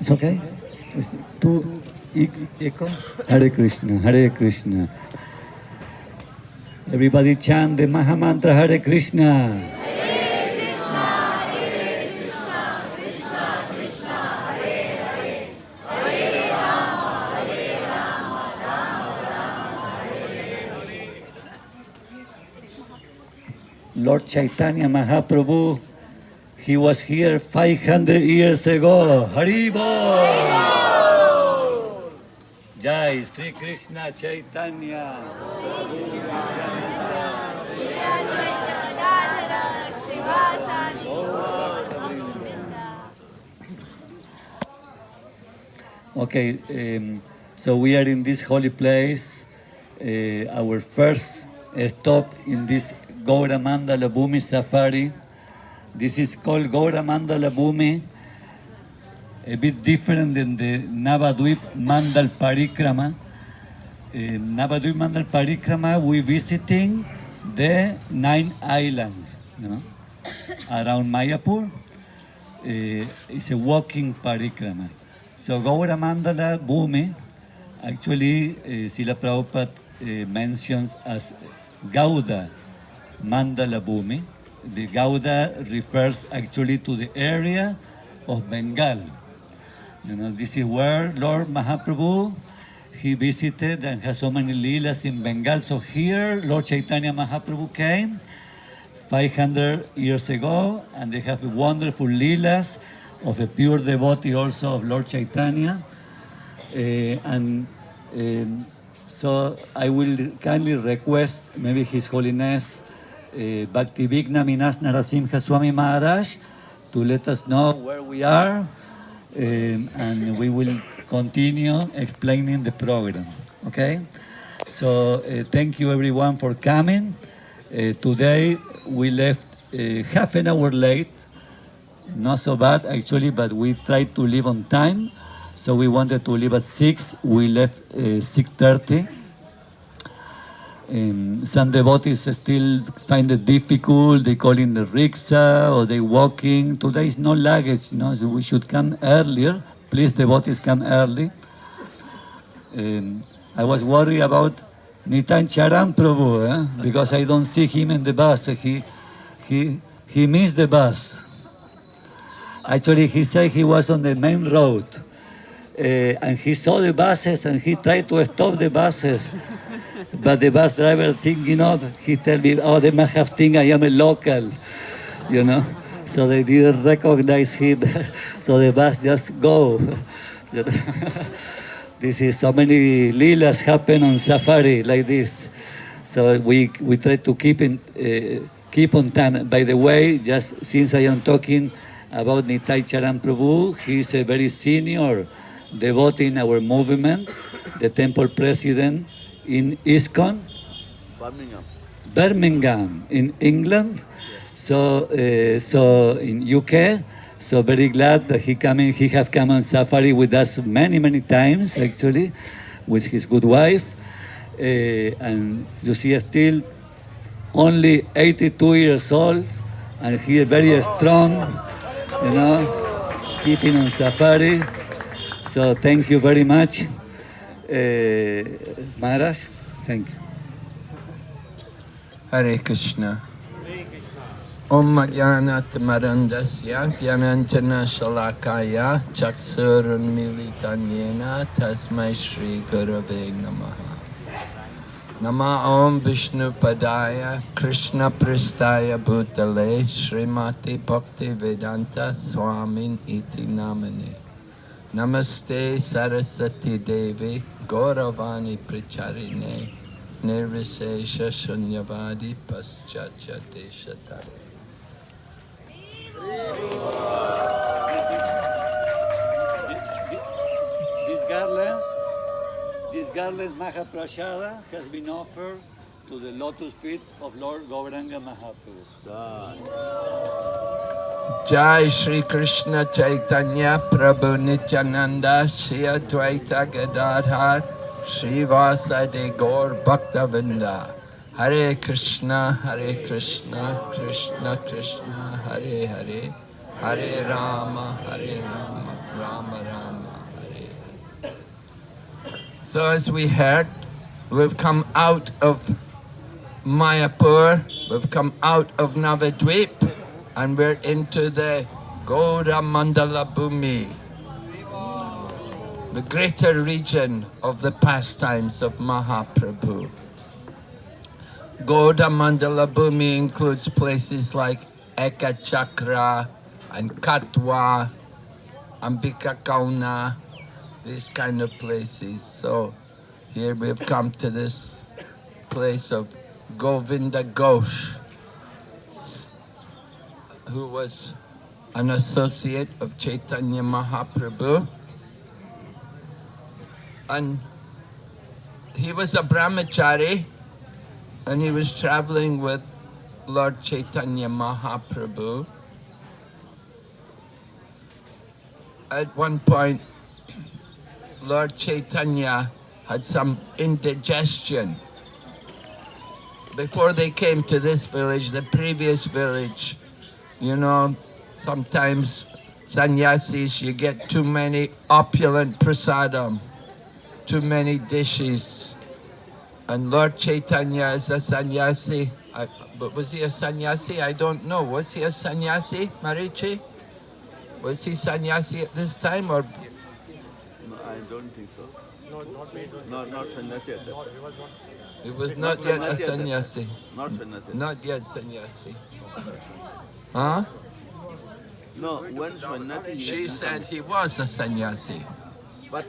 It's okay? Two echo? Hare Krishna, Hare Krishna. Everybody chant the Maha Mantra Hare Krishna. Lord Chaitanya Mahaprabhu, he was here 500 years ago. Haribo! Jai Sri Krishna Chaitanya. Okay, so we are in this holy place, our first stop in this Gaura Mandala Bhumi Safari. This is called Gaura Mandala Bhumi, a bit different than the Navadvip Mandal Parikrama. Navadvip Mandal Parikrama, we visiting the 9 islands, around Mayapur. It's a walking parikrama. So Gaura Mandala Bhumi, actually, Srila Prabhupada mentions as Gauda Mandala Bhumi. The Gauda refers actually to the area of Bengal. This is where Lord Mahaprabhu, he visited and has so many leelas in Bengal. So here, Lord Chaitanya Mahaprabhu came 500 years ago, and they have wonderful leelas of a pure devotee also of Lord Chaitanya. So I will kindly request maybe His Holiness Bhaktivigna Minas Narasimha Swami Maharaj to let us know where we are, and we will continue explaining the program. Okay? So thank you everyone for coming. Today we left half an hour late. Not so bad actually, but we tried to leave on time. So we wanted to leave at 6. We left 6:30. Some devotees still find it difficult. They call in the rickshaw or they walking. Today is no luggage, so we should come earlier. Please, devotees, come early. I was worried about Nitan Charan Prabhu, because I don't see him in the bus. He missed the bus. Actually, he said he was on the main road, and he saw the buses, and he tried to stop the buses. But the bus driver thinking he tell me, oh, they must have think I am a local, So they didn't recognize him. So the bus just go. This is so many leelas happen on safari like this. So we try to keep on time. By the way, just since I am talking about Nitai Charan Prabhu, he is a very senior devotee in our movement, the temple president in ISKCON, Birmingham in England. So in UK. So very glad that he have come on safari with us many times actually, with his good wife, and you see still only 82 years old, and he is very strong, keeping on safari. So thank you very much, Maharaj. Thank you. Hare Krishna. Om Jnanat Marandasya Jnananjana Shalakaya Chaksurunmilitanyena Tasmai Shri Gurave Namaha. Nama Om Vishnu Padaya Krishna Pristaya Bhutale Srimati Bhakti Vedanta Swamin Iti Namane. Namaste Saraswati Devi Gauravani Pricharine Nirvisesha Shunyavadi Paschatya Deshatare. This garlands Mahaprasada has been offered to the lotus feet of Lord Gauranga Mahaprabhu. Jai Shri Krishna Chaitanya Prabhu Nityananda Shri Advaita Gadadhar Shri Vasadi Gaur Bhaktavinda. Hare Krishna, Krishna Krishna, Hare Hare, Hare Rama, Rama Rama. So as we heard, we've come out of Mayapur, we've come out of Navadvip, and we're into the Gaura Mandala Bhumi, the greater region of the pastimes of Mahaprabhu. Gaura Mandala Bhumi includes places like Ekachakra and Katwa, Ambika Kauna, these kind of places. So here we've come to this place of Govinda Ghosh, who was an associate of Chaitanya Mahaprabhu. And he was a brahmachari, and he was traveling with Lord Chaitanya Mahaprabhu. At one point, Lord Chaitanya had some indigestion. Before they came to this village, the previous village, you know, sometimes sannyasis, you get too many opulent prasadam, too many dishes. And Lord Chaitanya is a sannyasi. But was he a sannyasi? I don't know. Was he a sannyasi, Marichi? Was he sannyasi at this time, or? No, I don't think so. Not sannyasi at that time. He was not yet a sannyasi. Not sannyasi. Not yet sannyasi. Huh? No, when sannyasi... She said he was a sannyasi. But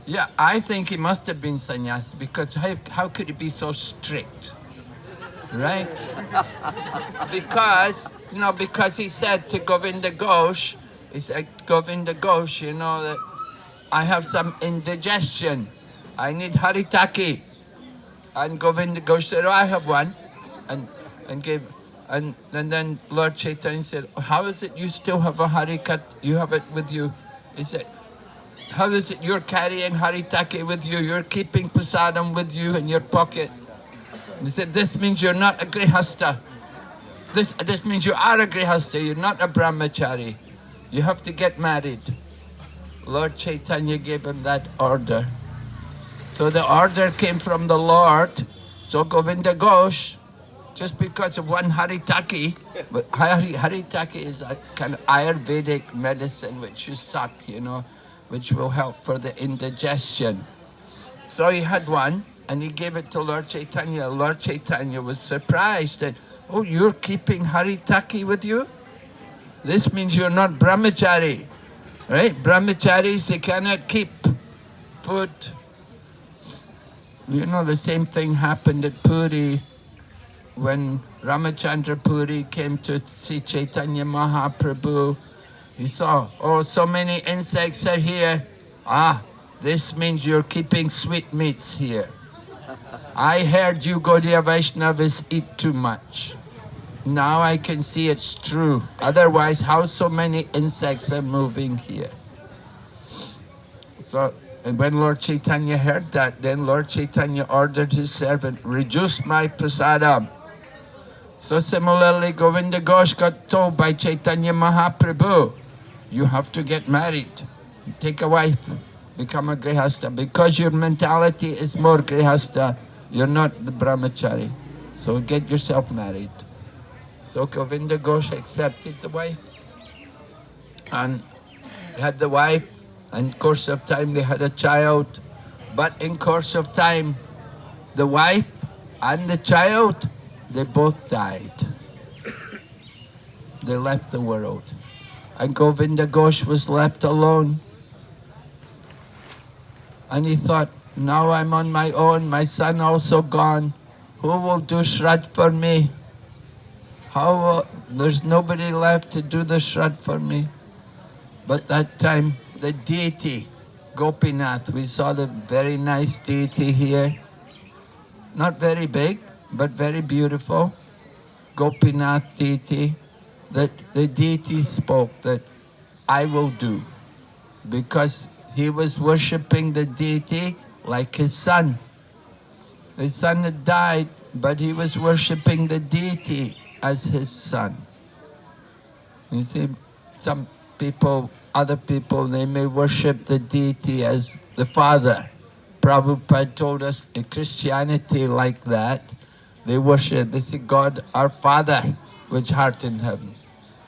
Yeah, I think he must have been sannyasi, because how could he be so strict? Right? Because he said to Govinda Ghosh, he said, Govinda Ghosh, you know, that I have some indigestion. I need haritaki. And Govinda Ghosh said, oh, I have one. And then Lord Chaitanya said, how is it you still have a harikat? You have it with you? He said, how is it you're carrying haritaki with you? You're keeping prasadam with you in your pocket. He said, this means you're not a grihasta. This means you are a grihasta. You're not a brahmachari. You have to get married. Lord Chaitanya gave him that order. So the order came from the Lord. So Govinda Ghosh, just because of one haritaki, but haritaki is a kind of Ayurvedic medicine which you suck, you know, which will help for the indigestion. So he had one, and he gave it to Lord Chaitanya. Lord Chaitanya was surprised that, oh, you're keeping haritaki with you? This means you're not brahmachari, right? Brahmacharis, they cannot keep food. You know, the same thing happened at Puri when Ramachandra Puri came to see Chaitanya Mahaprabhu. He saw, oh, so many insects are here. Ah, this means you're keeping sweetmeats here. I heard you Gaudiya Vaishnavas eat too much. Now I can see it's true. Otherwise, how so many insects are moving here? So, and when Lord Chaitanya heard that, then Lord Chaitanya ordered his servant, reduce my prasadam. So similarly, Govinda Ghosh got told by Chaitanya Mahaprabhu, you have to get married, take a wife, become a grihasta. Because your mentality is more grihasta, you're not the brahmachari. So get yourself married. So Govinda Ghosh accepted the wife, and had the wife, and in course of time they had a child. But in course of time, the wife and the child, they both died. They left the world. And Govinda Ghosh was left alone. And he thought, now I'm on my own, my son also gone. Who will do Shrad for me? There's nobody left to do the Shrad for me. But that time, the deity, Gopinath, we saw the very nice deity here. Not very big, but very beautiful. Gopinath deity. That the deity spoke that I will do, because he was worshipping the deity like his son. His son had died, but he was worshipping the deity as his son. You see, some other people, they may worship the deity as the Father. Prabhupada told us in Christianity like that, they say, God, our Father, which art in heaven,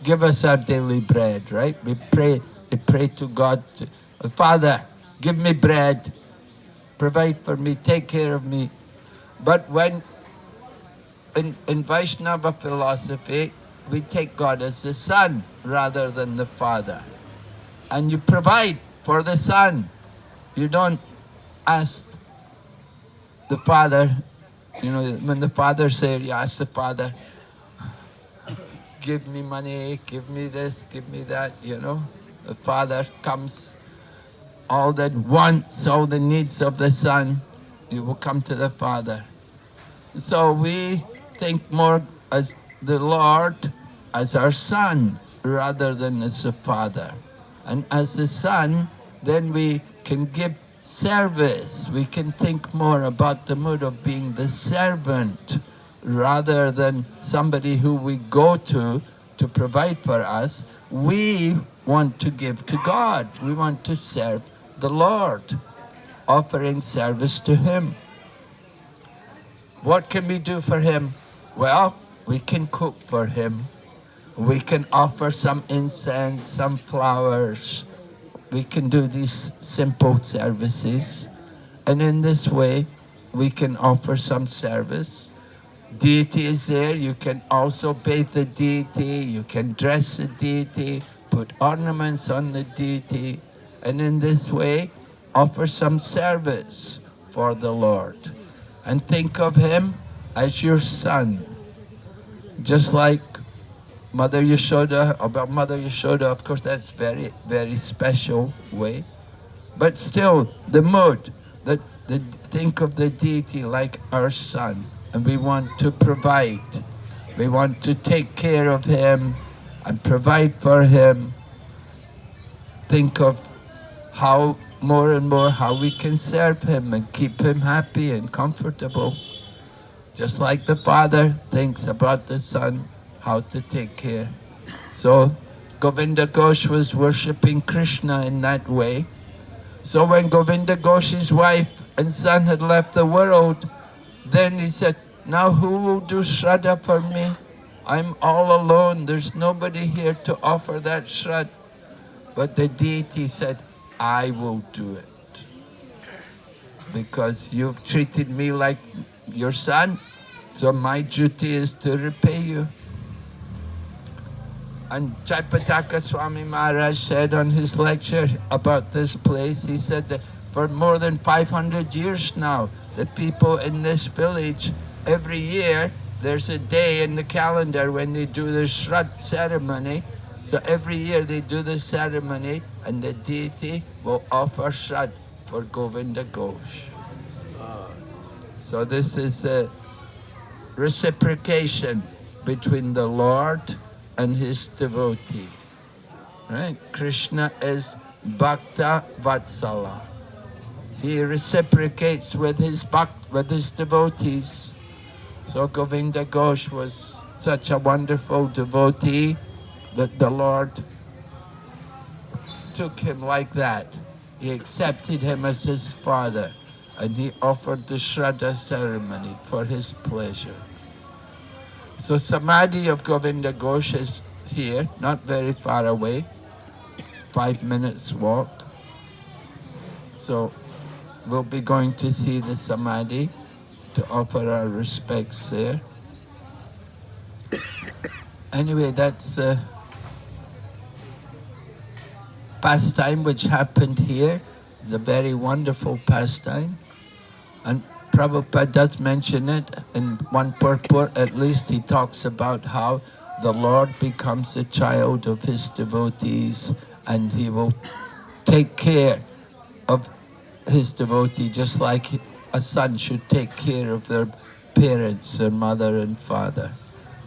give us our daily bread, right? They pray to God, Father, give me bread, provide for me, take care of me. But when in Vaishnava philosophy, we take God as the Son rather than the Father. And you provide for the Son. You don't ask the Father, when the Father says, you ask the Father, give me money, give me this, give me that, The Father comes, all the wants, all the needs of the Son, you will come to the Father. So we think more as the Lord as our Son rather than as a Father. And as a Son, then we can give service. We can think more about the mood of being the servant rather than somebody who we go to provide for us. We want to give to God. We want to serve the Lord, offering service to Him. What can we do for Him? Well, we can cook for Him. We can offer some incense, some flowers. We can do these simple services. And in this way, we can offer some service. Deity is there. You can also bathe the deity. You can dress the deity, put ornaments on the deity. And in this way, offer some service for the Lord. And think of Him as your Son. Just like Mother Yashoda, of course that's very, very special way. But still, the mood, think of the deity like our Son. And we want to provide. We want to take care of Him and provide for Him. Think of how more and more how we can serve Him and keep Him happy and comfortable. Just like the Father thinks about the Son, how to take care. So Govinda Ghosh was worshipping Krishna in that way. So when Govinda Ghosh's wife and son had left the world, then he said, now who will do Shraddha for me? I'm all alone, there's nobody here to offer that Shraddha. But the deity said, I will do it. Because you've treated me like your son, so my duty is to repay you. And Jaipataka Swami Maharaj said on his lecture about this place, he said that for more than 500 years now, the people in this village, every year, there's a day in the calendar when they do the Shraddha ceremony. So every year they do the ceremony and the deity will offer Shraddha for Govinda Ghosh. So this is a reciprocation between the Lord and His devotee. Right? Krishna is Bhakta Vatsala. He reciprocates with his devotees. So Govinda Ghosh was such a wonderful devotee that the Lord took him like that. He accepted him as his father and he offered the Shraddha ceremony for his pleasure. So Samadhi of Govinda Ghosh is here, not very far away, 5 minutes walk. So we'll be going to see the Samadhi to offer our respects there. Anyway, that's a pastime which happened here. It's a very wonderful pastime. And Prabhupada does mention it in one purport, at least he talks about how the Lord becomes a child of His devotees and He will take care of His devotee just like a son should take care of their parents, their mother and father.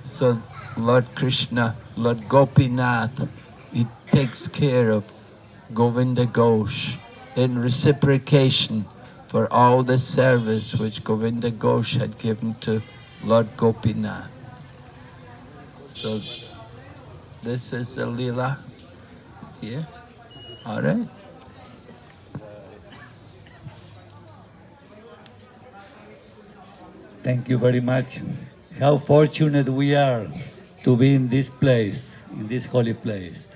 So Lord Krishna, Lord Gopinath, He takes care of Govinda Ghosh in reciprocation for all the service which Govinda Ghosh had given to Lord Gopinath. So this is the Leela Here? All right. Thank you very much. How fortunate we are to be in this place, in this holy place.